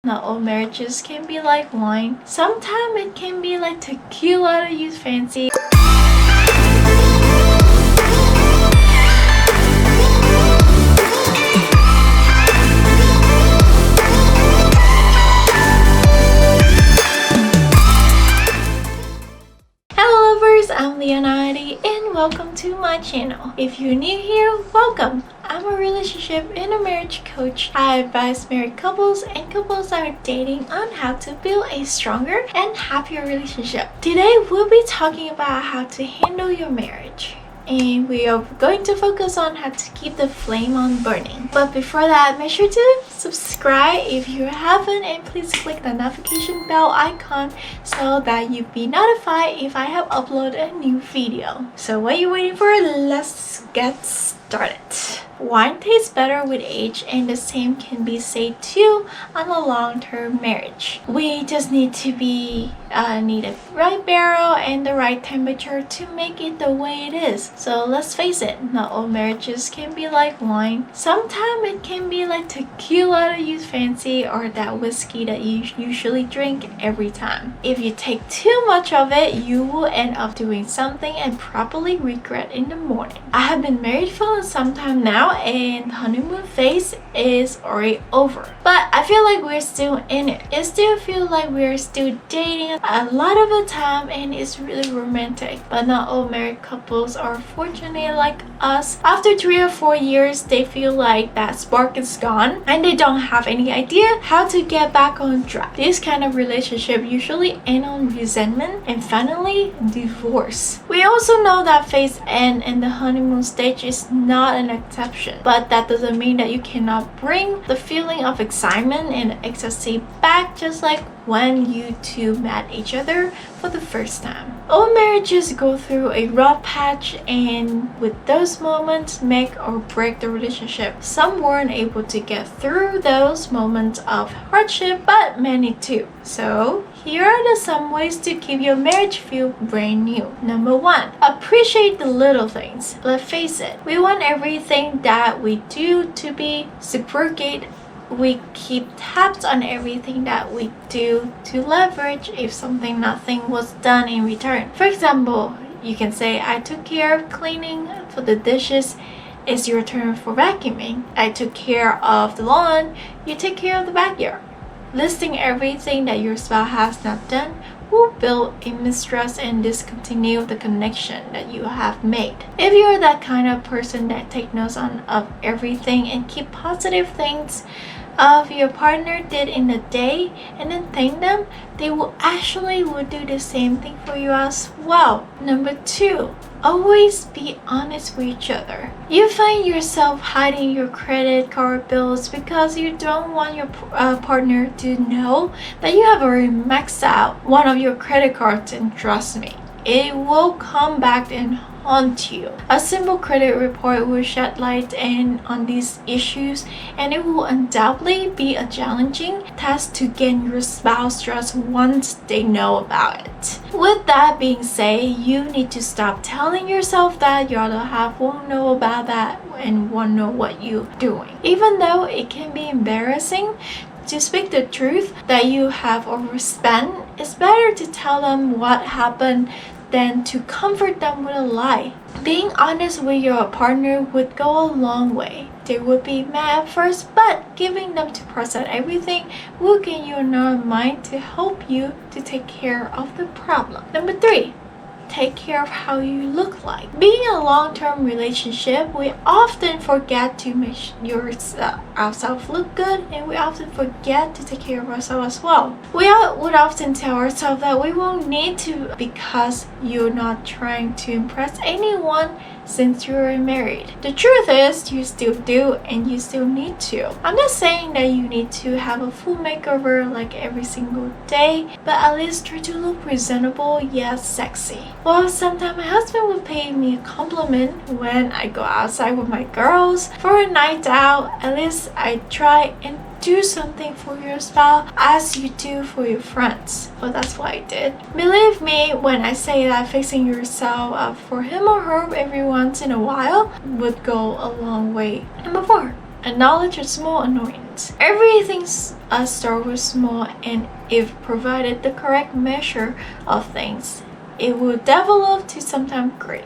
Not all marriages can be like wine. Sometimes it can be like tequila to use fancy. Hello lovers, I'm Leonardi and welcome to my channel. If you're new here, welcome. I'm a relationship and a marriage coach. I advise married couples and couples that are dating on how to build a stronger and happier relationship. Today we'll be talking about how to handle your marriage. And we are going to focus on how to keep the flame on burning. But before that, make sure to subscribe if you haven't, and please click the notification bell icon so that you'll be notified if I have uploaded a new video. So what are you waiting for? Let's get started. Wine tastes better with age, and the same can be said too on a long-term marriage. We just need to need a right barrel and the right temperature to make it the way it is. So let's face it, not all marriages can be like wine. Sometimes it can be like tequila to use fancy, or that whiskey that you usually drink every time. If you take too much of it, you will end up doing something and probably regret in the morning. I have been married for some time now, and the honeymoon phase is already over, but I feel like we're still in it. It still feels like we're still dating a lot of the time, and it's really romantic. But not all married couples are fortunate like us. After 3 or 4 years, they feel like that spark is gone and they don't have any idea how to get back on track. This kind of relationship usually end on resentment and finally divorce. We also know that phase end and the honeymoon stage is not an exception, but that doesn't mean that you cannot bring the feeling of excitement and ecstasy back, just like when you two met each other for the first time. All marriages go through a rough patch, and with those moments make or break the relationship. Some weren't able to get through those moments of hardship, but many do. So here are some ways to keep your marriage feel brand new. Number 1, appreciate the little things. Let's face it, we want everything that we do to be reciprocated. We keep tabs on everything that we do to leverage if nothing was done in return. For example, you can say, I took care of cleaning for the dishes, it's your turn for vacuuming. I took care of the lawn, you take care of the backyard. Listing everything that your spouse has not done will build a mistrust and discontinue the connection that you have made. If you're that kind of person that takes notes of everything and keep positive things of your partner did in the day and then thank them, they will do the same thing for you as well. Number 2, always be honest with each other. You find yourself hiding your credit card bills because you don't want your partner to know that you have already maxed out one of your credit cards, and trust me, it will come back and haunt you. A simple credit report will shed light on these issues, and it will undoubtedly be a challenging task to get your spouse trust once they know about it. With that being said, you need to stop telling yourself that your other half won't know about that and won't know what you're doing. Even though it can be embarrassing to speak the truth that you have overspent, it's better to tell them what happened than to comfort them with a lie. Being honest with your partner would go a long way. They would be mad at first, but giving them to process everything will give you another mind to help you to take care of the problem. Number 3, take care of how you look like. Being a long-term relationship, we often forget to make ourselves look good, and we often forget to take care of ourselves as well. We would often tell ourselves that we won't need to because you're not trying to impress anyone since you're married. The truth is, you still do, and you still need to. I'm not saying that you need to have a full makeover like every single day, but at least try to look presentable yet sexy. Well, sometimes my husband would pay me a compliment when I go outside with my girls for a night out. At least I try and do something for your spouse as you do for your friends. Well, that's what I did. Believe me when I say that fixing yourself up for him or her every once in a while would go a long way. Number 4, Acknowledge a small annoyance. Everything starts with small, and if provided the correct measure of things, it will develop to something great.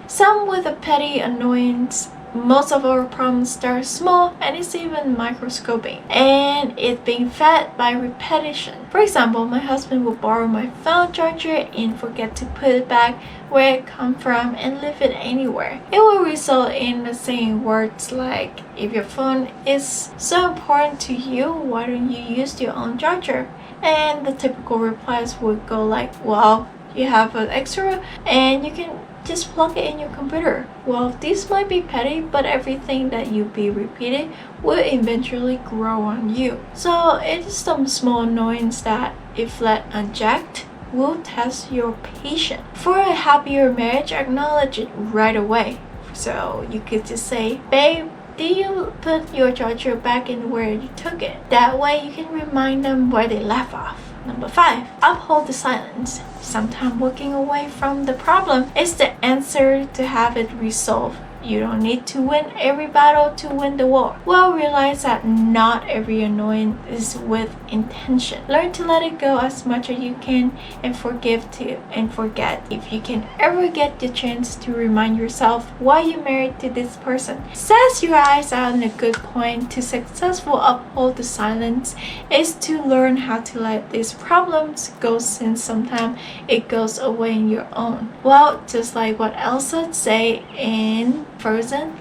Some with a petty annoyance. Most of our problems start small and it's even microscopic, and it's being fed by repetition. For example, my husband will borrow my phone charger and forget to put it back where it come from and leave it anywhere. It will result in the saying words like, if your phone is so important to you, why don't you use your own charger? And the typical replies would go like, well, you have an extra and you can just plug it in your computer. Well, this might be petty, but everything that you be repeated will eventually grow on you. So it is some small annoyance that, if let unchecked, will test your patience. For a happier marriage, acknowledge it right away. So you could just say, babe, did you put your charger back in where you took it? That way you can remind them where they left off. Number 5, uphold the silence. Sometimes walking away from the problem is the answer to have it resolved. You don't need to win every battle to win the war. Well, realize that not every annoyance is with intention. Learn to let it go as much as you can and forgive to and forget. If you can ever get the chance to remind yourself why you married to this person, set your eyes on a good point to successfully uphold the silence is to learn how to let these problems go, since sometimes it goes away in your own. Well, just like what Elsa say in Frozen,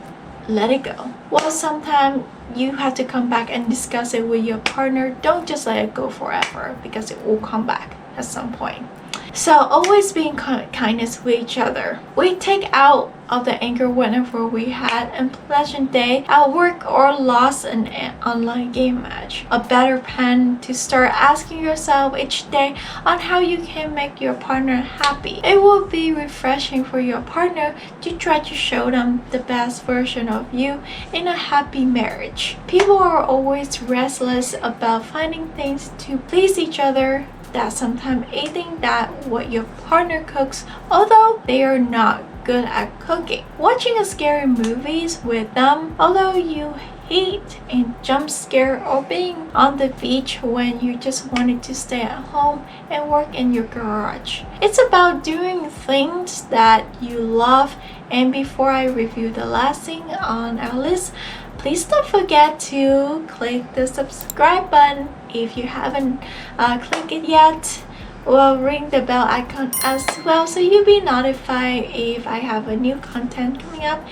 let it go. Well, sometimes you have to come back and discuss it with your partner. Don't just let it go forever, because it will come back at some point. So always being kindness with each other. We take out of the anger whenever we had an unpleasant day at work or lost an online game match. A better plan to start asking yourself each day on how you can make your partner happy. It will be refreshing for your partner to try to show them the best version of you in a happy marriage. People are always restless about finding things to please each other. That sometimes eating that what your partner cooks, although they are not good at cooking. Watching a scary movies with them, although you hate and jump scare, or being on the beach when you just wanted to stay at home and work in your garage. It's about doing things that you love. And before I review the last thing on our list, please don't forget to click the subscribe button if you haven't clicked it yet. Well, ring the bell icon as well so you'll be notified if I have a new content coming up.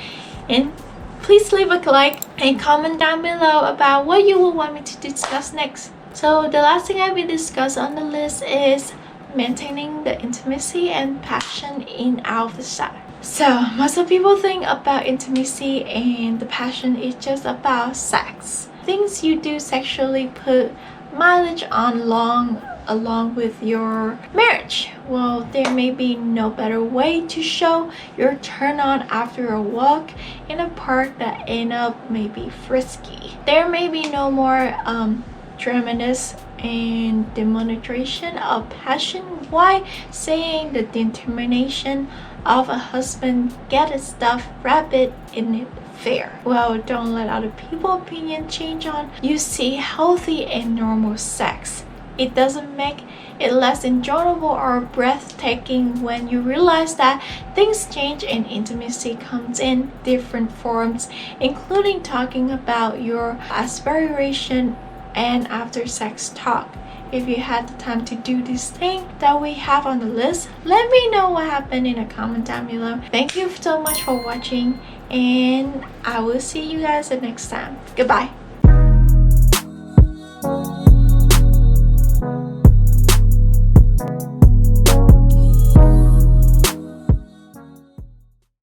And please leave a like and comment down below about what you will want me to discuss next. So the last thing I will discuss on the list is maintaining the intimacy and passion in our sex. So most of people think about intimacy and the passion is just about sex. Things you do sexually put mileage on along with your marriage. Well, there may be no better way to show your turn on after a walk in a park that end up maybe frisky. There may be no more dramatist and demonstration of passion. Why saying the determination of a husband get his stuff rabbit in it fair? Well, don't let other people's opinion change on you see healthy and normal sex. It doesn't make it less enjoyable or breathtaking when you realize that things change and intimacy comes in different forms, including talking about your aspiration and after sex talk. If you had the time to do this thing that we have on the list, let me know what happened in a comment down below. Thank you so much for watching, and I will see you guys the next time. Goodbye.